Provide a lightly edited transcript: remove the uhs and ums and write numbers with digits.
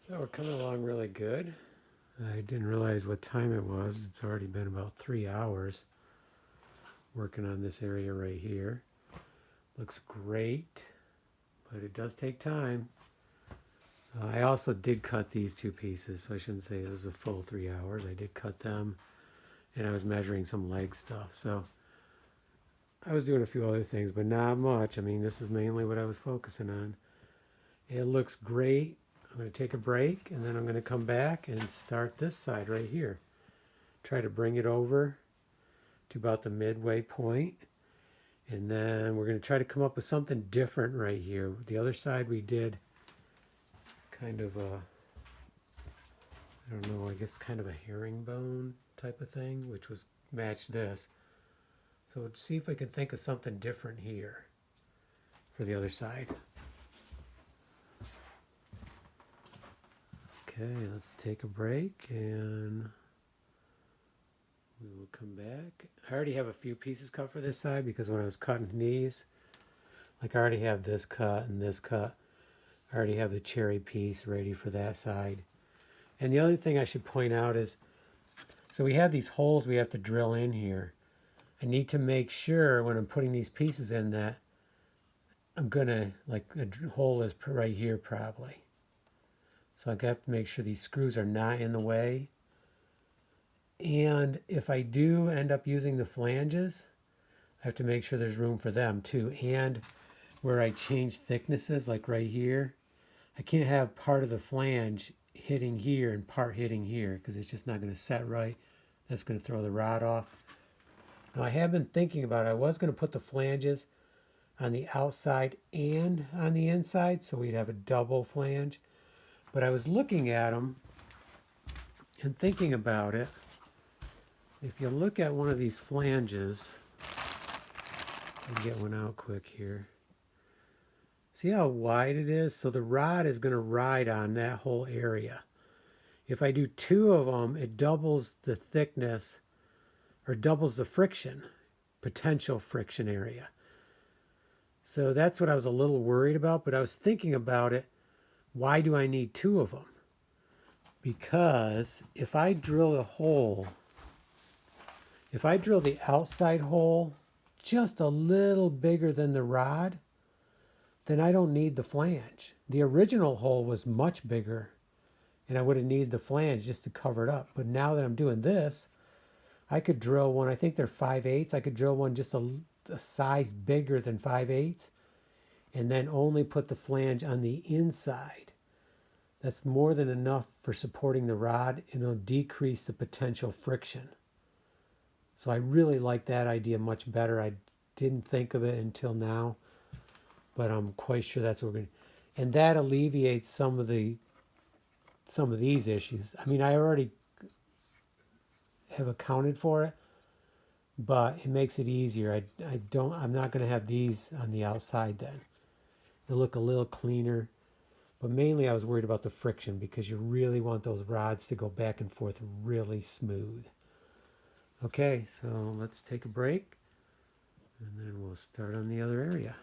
So we're coming along really good. I didn't realize what time it was. It's already been about 3 hours working on this area right here. Looks great, but it does take time. I also did cut these two pieces, so I shouldn't say it was a full 3 hours. I did cut them, and I was measuring some leg stuff. So I was doing a few other things, but not much. I mean, this is mainly what I was focusing on. It looks great. I'm going to take a break, and then I'm going to come back and start this side right here. Try to bring it over to about the midway point, and then we're going to try to come up with something different right here. The other side we did kind of a, I don't know, I guess kind of a herringbone type of thing, which was match this. So let's see if I can think of something different here for the other side. Okay, let's take a break and we will come back. I already have a few pieces cut for this side because when I was cutting these, like I already have this cut and this cut. I already have the cherry piece ready for that side. And the other thing I should point out is, so we have these holes we have to drill in here. I need to make sure when I'm putting these pieces in that I'm gonna, like a hole is right here probably. So I have to make sure these screws are not in the way. And if I do end up using the flanges, I have to make sure there's room for them too. And where I change thicknesses, like right here, I can't have part of the flange hitting here and part hitting here because it's just not going to set right. That's going to throw the rod off. Now I have been thinking about it. I was going to put the flanges on the outside and on the inside so we'd have a double flange. But I was looking at them and thinking about it. If you look at one of these flanges, I'll get one out quick here. See how wide it is? So the rod is going to ride on that whole area. If I do two of them, it doubles the thickness or doubles the friction, potential friction area. So that's what I was a little worried about, but I was thinking about it. Why do I need two of them? Because if I drill a hole, if I drill the outside hole just a little bigger than the rod, then I don't need the flange. The original hole was much bigger and I would have needed the flange just to cover it up. But now that I'm doing this, I could drill one, I think they're 5/8. I could drill one just a size bigger than 5/8 and then only put the flange on the inside. That's more than enough for supporting the rod and it'll decrease the potential friction. So I really like that idea much better. I didn't think of it until now, but I'm quite sure that's what we're going to. And that alleviates some of these issues. I mean, I already have accounted for it, but it makes it easier. I'm not going to have these on the outside then. They'll look a little cleaner, but mainly I was worried about the friction because you really want those rods to go back and forth really smooth. Okay, so let's take a break and then we'll start on the other area.